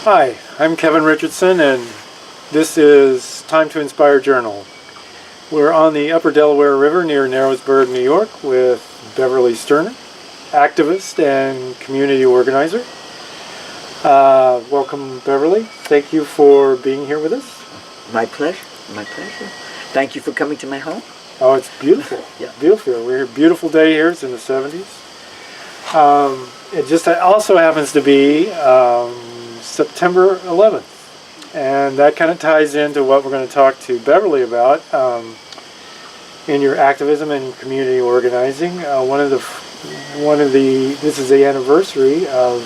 Hi, I'm Kevin Richardson, and this is Time to Inspire Journal. We're on the Upper Delaware River near Narrowsburg, New York, with Beverly Sterner, activist and community organizer. Welcome, Beverly. Thank you for being here with us. My pleasure. My pleasure. Thank you for coming to my home. Oh, it's beautiful. Yeah. Beautiful. We're here. Beautiful day here. It's in the 70s. It just also happens to be September 11th, and that kind of ties into what we're going to talk to Beverly about in your activism and community organizing. This is the anniversary of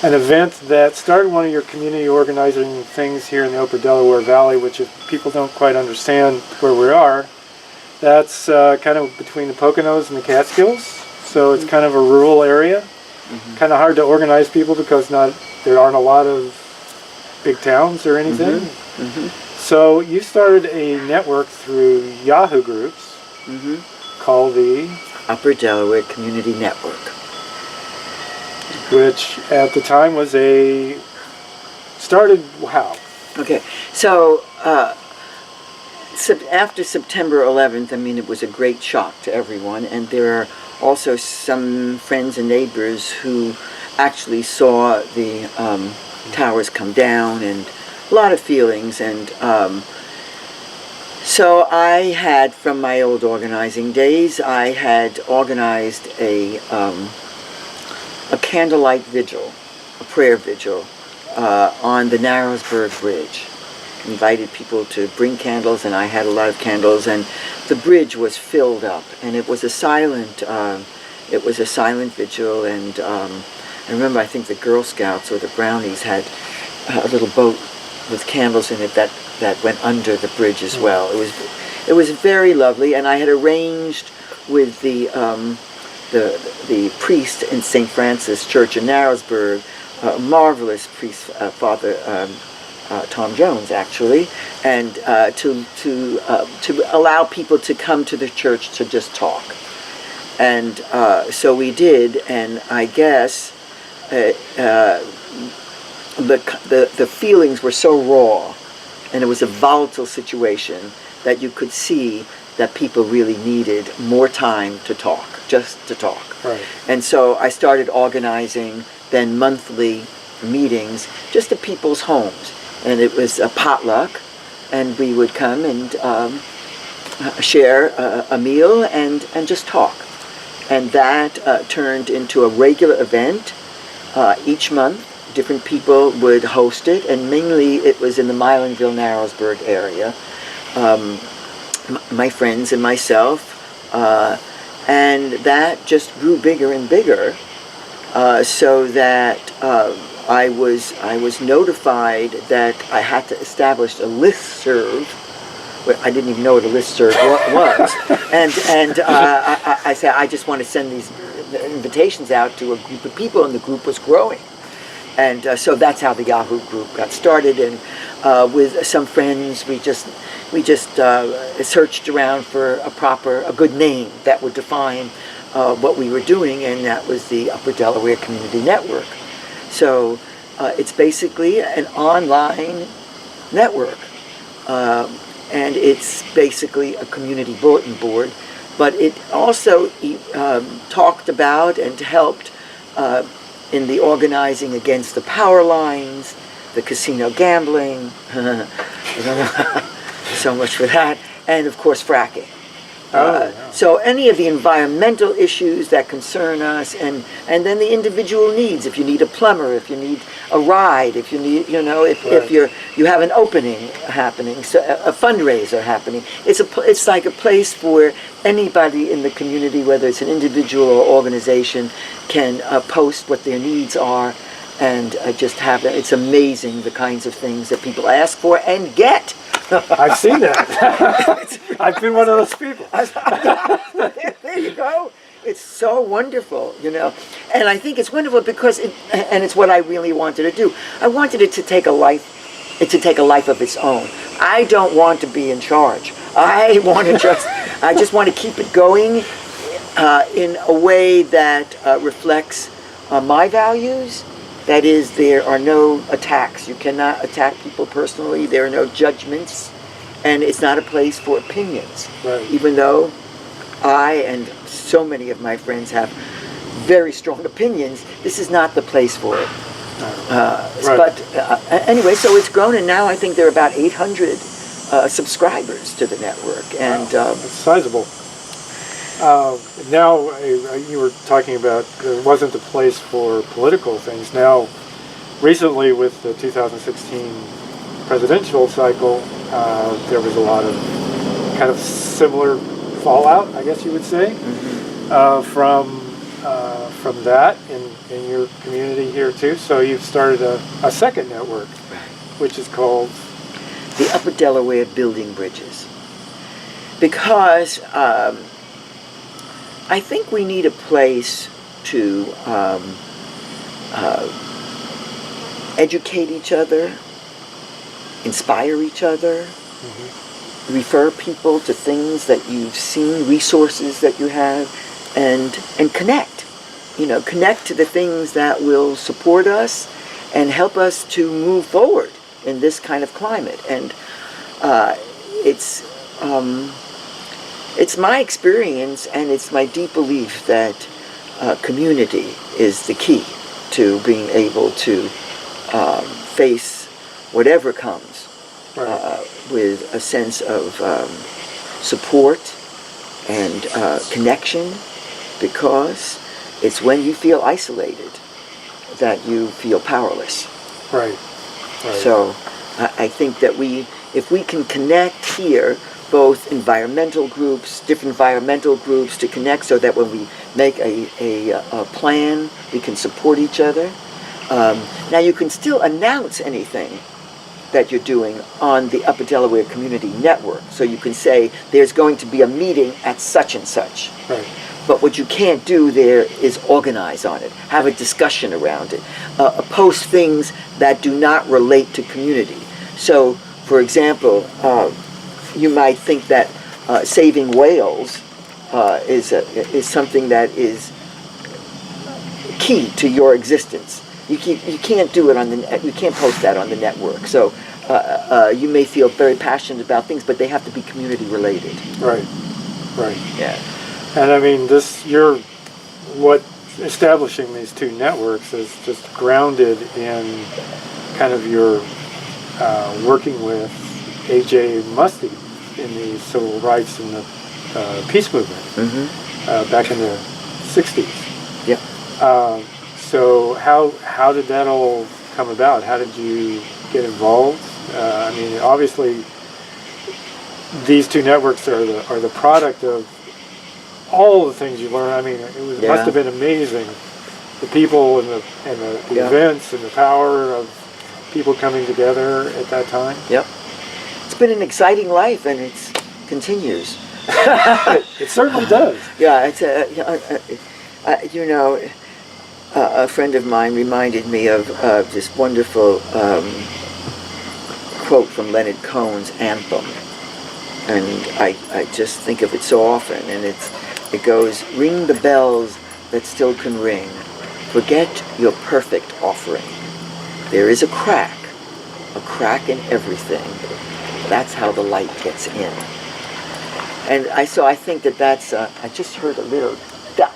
an event that started one of your community organizing things here in the Upper Delaware Valley, which if people don't quite understand where we are, that's kind of between the Poconos and the Catskills. So it's kind of a rural area. Kind of hard to organize people because there aren't a lot of big towns or anything. So you started a network through Yahoo groups called the Upper Delaware Community Network, which at the time was started how? Okay, so after September 11th, I mean, it was a great shock to everyone, and there are also some friends and neighbors who actually saw the towers come down, and a lot of feelings. And so I had, from my old organizing days, I had organized a candlelight vigil, a prayer vigil, on the Narrowsburg Bridge. Invited people to bring candles, and I had a lot of candles, and the bridge was filled up, and it was a silent vigil. And I remember, I think the Girl Scouts or the Brownies had a little boat with candles in it that went under the bridge as well. It was very lovely, and I had arranged with the priest in St. Francis Church in Narrowsburg, a marvelous priest, Father Tom Jones, actually, and to allow people to come to the church to just talk. And so we did, and I guess the feelings were so raw, and it was a volatile situation, that you could see that people really needed more time to talk, just to talk. Right. And so I started organizing then monthly meetings just at people's homes. And it was a potluck, and we would come and share a meal and just talk. And that turned into a regular event. Each month, different people would host it, and mainly it was in the Milanville, Narrowsburg area. My friends and myself, and that just grew bigger and bigger, so that I was notified that I had to establish a listserv. Well, I didn't even know what a listserv was, and I said, I just want to send these invitations out to a group of people, and the group was growing. And so that's how the Yahoo group got started. And with some friends, we just searched around for a good name that would define what we were doing, and that was the Upper Delaware Community Network. So it's basically an online network, and it's basically a community bulletin board, but it also talked about and helped in the organizing against the power lines, the casino gambling, so much for that, and of course fracking. So any of the environmental issues that concern us, and then the individual needs. If you need a plumber, if you need a ride, if you need, if you have an opening happening, so a fundraiser happening. It's like a place where anybody in the community, whether it's an individual or organization, can post what their needs are, and just have it. It's amazing the kinds of things that people ask for and get. I've seen that. I've been one of those people. There you go. It's so wonderful, And I think it's wonderful because it's what I really wanted to do. I wanted it to take a life of its own. I don't want to be in charge. I just want to keep it going in a way that reflects my values That is, there are no attacks. You cannot attack people personally. There are no judgments. And it's not a place for opinions. Right. Even though I and so many of my friends have very strong opinions, this is not the place for it. But anyway, so it's grown, and now I think there are about 800 subscribers to the network. And That's sizable. Now, you were talking about it wasn't the place for political things. Now, recently with the 2016 presidential cycle, there was a lot of kind of similar fallout, I guess you would say, from that in your community here too. So you've started a second network, which is called the Upper Delaware Building Bridges, because I think we need a place to educate each other, inspire each other, refer people to things that you've seen, resources that you have, and connect. Connect to the things that will support us and help us to move forward in this kind of climate. And it's my experience, and it's my deep belief that community is the key to being able to face whatever comes with a sense of support and connection, because it's when you feel isolated that you feel powerless. Right. So I think that if we can connect here, both environmental groups, different environmental groups, to connect so that when we make a plan, we can support each other. Now you can still announce anything that you're doing on the Upper Delaware Community Network. So you can say, there's going to be a meeting at such and such. Right. But what you can't do there is organize on it, have a discussion around it, post things that do not relate to community. So, for example, you might think that saving whales is something that is key to your existence. You can't do it you can't post that on the network. So you may feel very passionate about things, but they have to be community related. Right. Yeah. And I mean, establishing these two networks is just grounded in kind of your working with A.J. Muste in the civil rights and the peace movement back in the 60s. Yeah. So how did that all come about? How did you get involved? I mean, obviously, these two networks are the product of all the things you learn. I mean, it must have been amazing, the people and the events and the power of people coming together at that time. Yep. It's been an exciting life, and it continues. It certainly does. Yeah, it's a friend of mine reminded me of this wonderful quote from Leonard Cohen's Anthem, and I just think of it so often, and it goes, ring the bells that still can ring, forget your perfect offering, there is a crack in everything, that's how the light gets in. And I think that's, I just heard a little duck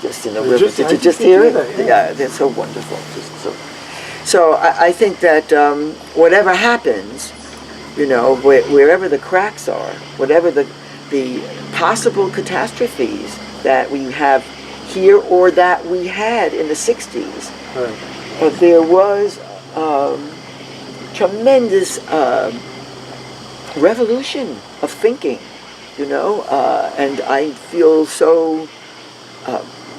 just in the river. Did you just hear it? Yeah, they're so wonderful. So I think that whatever happens, wherever the cracks are, whatever the possible catastrophes that we have here or that we had in the 60s, there was tremendous revolution of thinking, and I feel so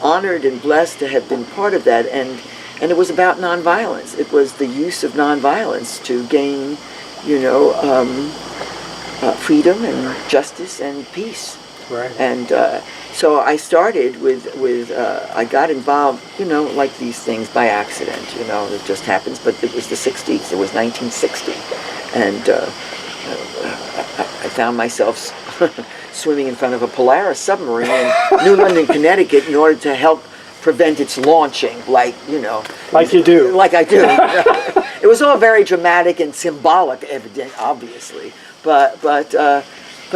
honored and blessed to have been part of that, and it was about nonviolence. It was the use of nonviolence to gain, freedom and justice and peace. Right. And so I started with I got involved, like these things by accident, it just happens, but it was the 60s, it was 1960, and I found myself swimming in front of a Polaris submarine in New London, Connecticut, in order to help prevent its launching, like, you know. Like you do. Like I do. It was all very dramatic and symbolic, evident, obviously. But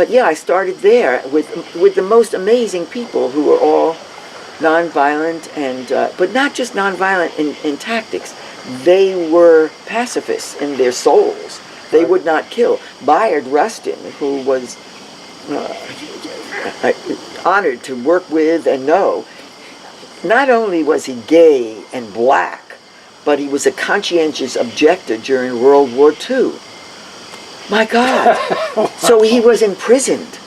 yeah, I started there with the most amazing people who were all nonviolent, and but not just nonviolent in tactics. They were pacifists in their souls. They would not kill. Bayard Rustin, who was honored to work with and know, not only was he gay and black, but he was a conscientious objector during World War II. My God. So he was imprisoned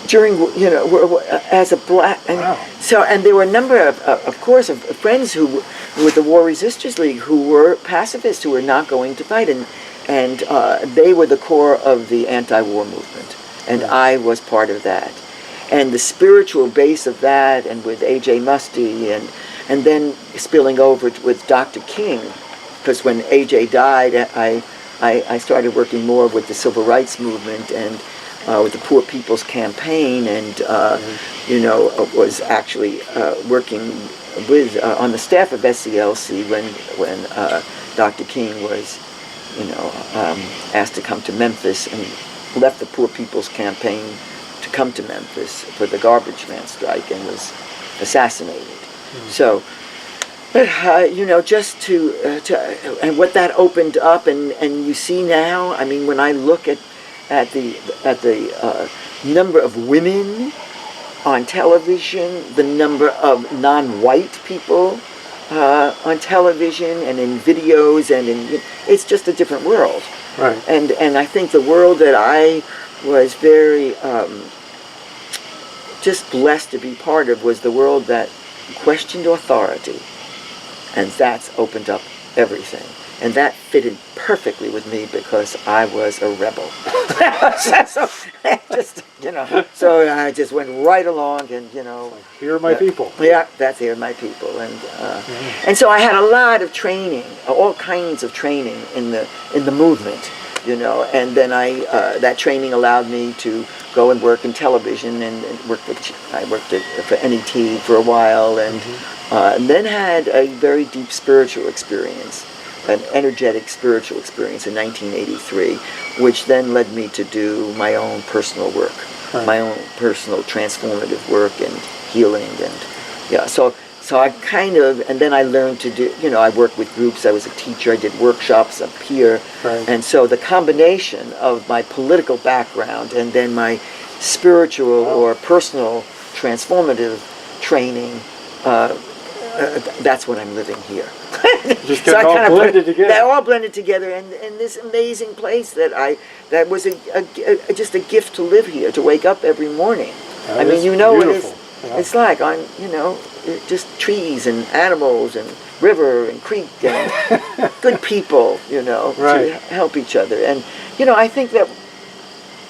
during, you know, as a black, and wow. So, and there were a number of course, of friends who, with the War Resisters League, who were pacifists, who were not going to fight, and they were the core of the anti-war movement, and I was part of that. And the spiritual base of that, and with A.J. Musty, and then spilling over with Dr. King, because when A.J. died, I started working more with the civil rights movement and with the Poor People's Campaign, and you know, was actually working with on the staff of SCLC when Dr. King was, you know, asked to come to Memphis, and left the Poor People's Campaign to come to Memphis for the garbage man strike, and was assassinated. So, but you know, just to and what that opened up, and you see now, I mean, when I look at the number of women on television, the number of non-white people on television and in videos, and it's just a different world. Right. And I think the world that I was very just blessed to be part of was the world that questioned authority, and that's opened up everything. And that fitted perfectly with me because I was a rebel. So, just, you know, so I just went right along, and, you know. Here are my people. Yeah, that's here are my people. And so I had a lot of training, all kinds of training in the movement, you know. And then that training allowed me to go and work in television, and I worked for NET for a while, and then had a very deep spiritual experience, an energetic spiritual experience in 1983, which then led me to do my own personal work, my own personal transformative work and healing, and yeah. So I kind of, and then I learned to do, you know, I worked with groups. I was a teacher. I did workshops up here, and so the combination of my political background and then my spiritual or personal transformative training, that's what I'm living here. Just so all blended together. They all blended together in this amazing place that was just a gift to live here, to wake up every morning. I mean, you know, it's like on, you know, just trees and animals and river and creek and good people, you know, to help each other. And, you know, I think that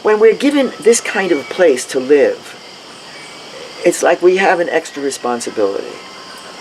when we're given this kind of place to live, it's like we have an extra responsibility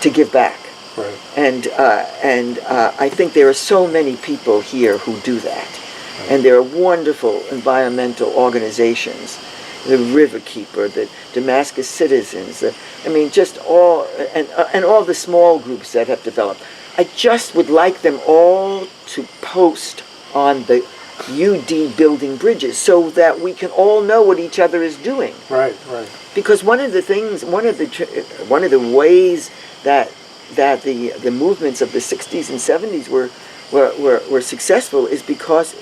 to give back. Right. And I think there are so many people here who do that. And there are wonderful environmental organizations, the Riverkeeper, the Damascus Citizens, I mean, just all, and all the small groups that have developed. I just would like them all to post on the UD building bridges so that we can all know what each other is doing. Right, right. Because one of the things, one of the ways that the movements of the 60s and 70s were successful is because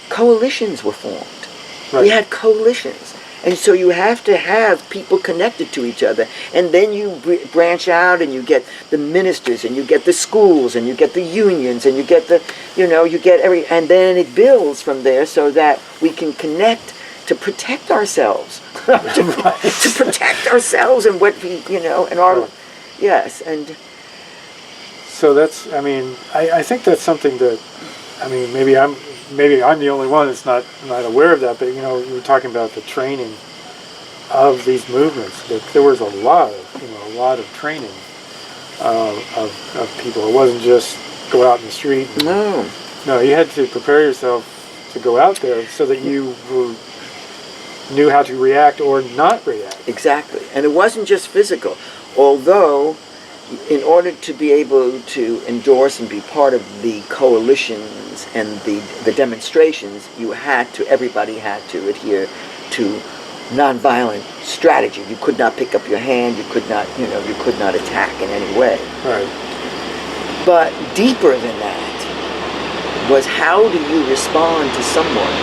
coalitions were formed. Right. We had coalitions. And so you have to have people connected to each other. And then you branch out, and you get the ministers, and you get the schools, and you get the unions, and you get the, you know, you get and then it builds from there so that we can connect to protect ourselves. to protect ourselves and what we, you know, and our, yes. And so that's, I mean, I think that's something that, I mean, maybe I'm the only one that's not aware of that, but, you know, you were talking about the training of these movements. That there was a lot of training of people. It wasn't just go out in the street. No, you had to prepare yourself to go out there so that you knew how to react or not react. Exactly. And it wasn't just physical, although in order to be able to endorse and be part of the coalitions and the demonstrations, everybody had to adhere to nonviolent strategy. You could not pick up your hand, you could not attack in any way. Right. But deeper than that was, how do you respond to someone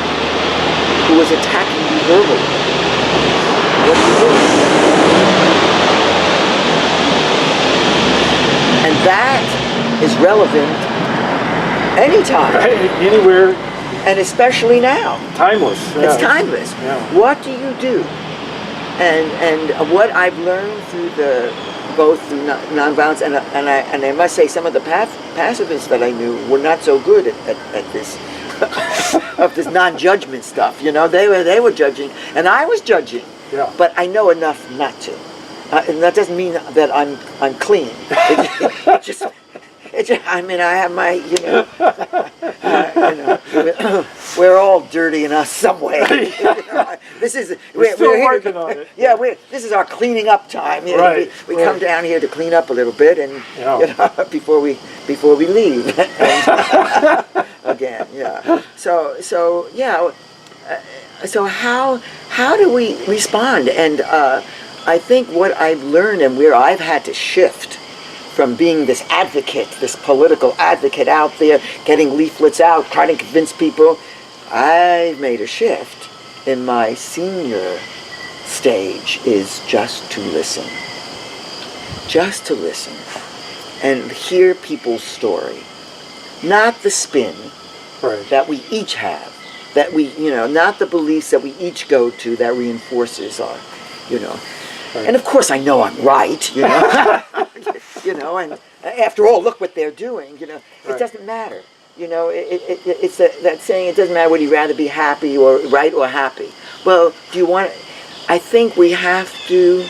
who was attacking you verbally? What do you do? And that is relevant anytime. Right. Anywhere. And especially now. Timeless. Yeah. It's timeless. Yeah. What do you do? And what I've learned both through nonviolence and I must say, some of the pacifists that I knew were not so good at this of this non-judgment stuff. They were judging, and I was judging. Yeah. But I know enough not to, and that doesn't mean that I'm clean. I have my, we're all dirty in us some way. We're still working on it. Yeah, this is our cleaning up time. Right. We come down here to clean up a little bit, and before we leave again. Yeah. So how do we respond? And I think what I've learned, and where I've had to shift from being this advocate, this political advocate out there, getting leaflets out, trying to convince people, I've made a shift in my senior stage, is just to listen. Just to listen and hear people's story. Not the spin that we each have, that we, not the beliefs that we each go to that reinforces our, Right. And of course I know I'm right, and after all, look what they're doing, It doesn't matter. It's that saying, it doesn't matter, would you rather be happy or right or happy? Well, I think we have to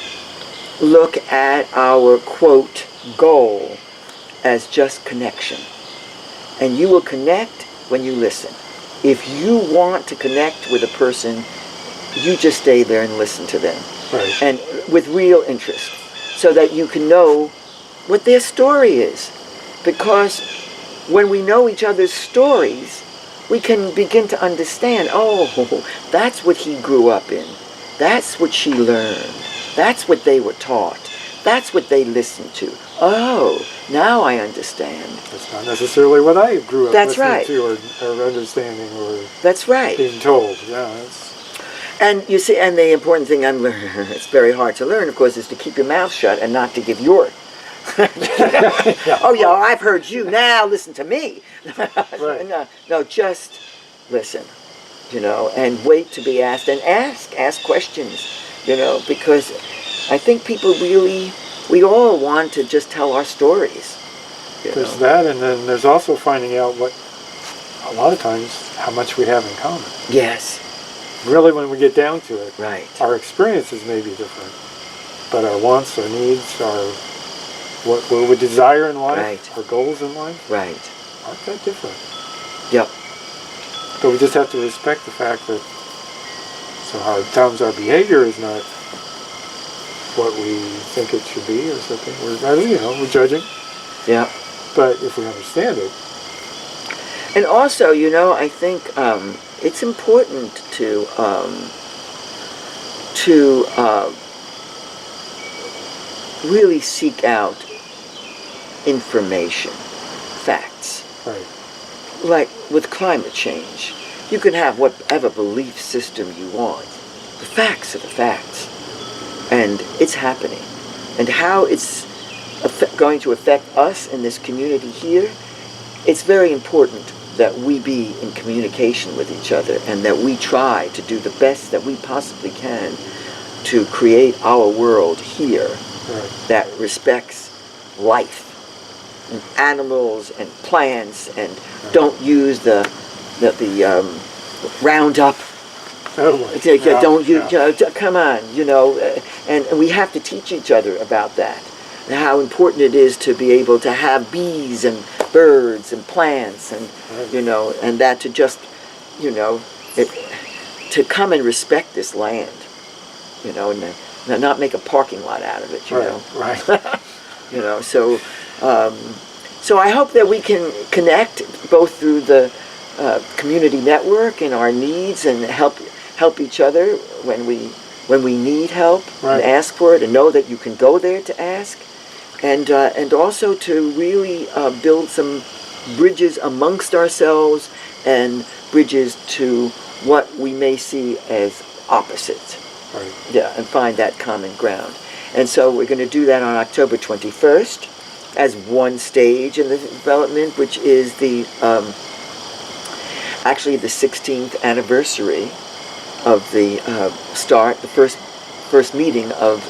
look at our, quote, goal as just connection. And you will connect when you listen. If you want to connect with a person, you just stay there and listen to them. Right. And with real interest, so that you can know what their story is. Because when we know each other's stories, we can begin to understand, that's what he grew up in. That's what she learned. That's what they were taught. That's what they listened to. Oh, now I understand. That's not necessarily what I grew up listening to or understanding or that's right. being told. Yeah, And you see, and the important thing I'm learning, it's very hard to learn, of course, is to keep your mouth shut and not to give your. Oh, yeah, I've heard you. Now listen to me. Right. No, just listen, and wait to be asked, and ask questions, because I think people we all want to just tell our stories. There's that, and then there's also finding out a lot of times, how much we have in common. Yes. Really, when we get down to it, right. Our experiences may be different, but our wants, our needs, what we desire in life, right. Our goals in life, right, aren't that different. Yep. But we just have to respect the fact that sometimes our behavior is not what we think it should be or something. We're judging. Yeah. But if we understand it. And also, I think it's important to really seek out information, facts. Right. Like with climate change, you can have whatever belief system you want. The facts are the facts. And it's happening. And how it's going to affect us in this community here, it's very important that we be in communication with each other and that we try to do the best that we possibly can to create our world here that respects life and animals and plants and don't use the Roundup. Don't use, come on, and we have to teach each other about that. And how important it is to be able to have bees and birds and plants and and that to just to come and respect this land, and not make a parking lot out of it, Right. You know, so so I hope that we can connect both through the community network and our needs, and help each other when we need help, Right. and ask for it, and know that you can go there to ask, and also to really build some bridges amongst ourselves, and bridges to what we may see as opposites. Right. Yeah, and find that common ground. And so we're going to do that on October 21st as one stage in the development, which is the actually the 16th anniversary of the first meeting of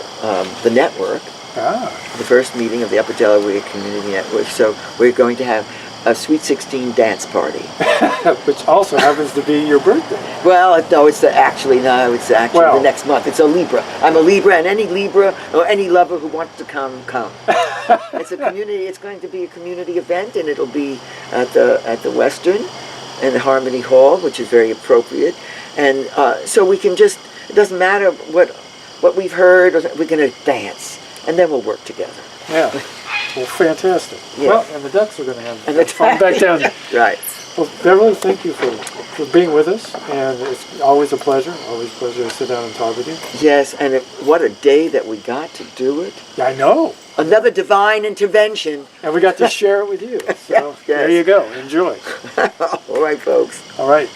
the network, the first meeting of the Upper Delaware Community Network. So we're going to have a Sweet 16 dance party. Which also happens to be your birthday. Well, no, it's actually Well, the next month. It's a Libra. I'm a Libra, and any Libra or any lover who wants to come. It's a community. It's going to be a community event, and it'll be at the Western and the Harmony Hall, which is very appropriate. And so we can just, it doesn't matter what we've heard, we're going to dance, and then we'll work together. Yeah. Well, fantastic. Yeah. Well, and the Ducks are going to have And the fun back down there. Right. Well, Beverly, thank you for being with us, and it's always a pleasure. Always a pleasure to sit down and talk with you. Yes, and what a day that we got to do it. I know. Another divine intervention. And we got to share it with you. So Yes. there you go. Enjoy. All right, folks. All right.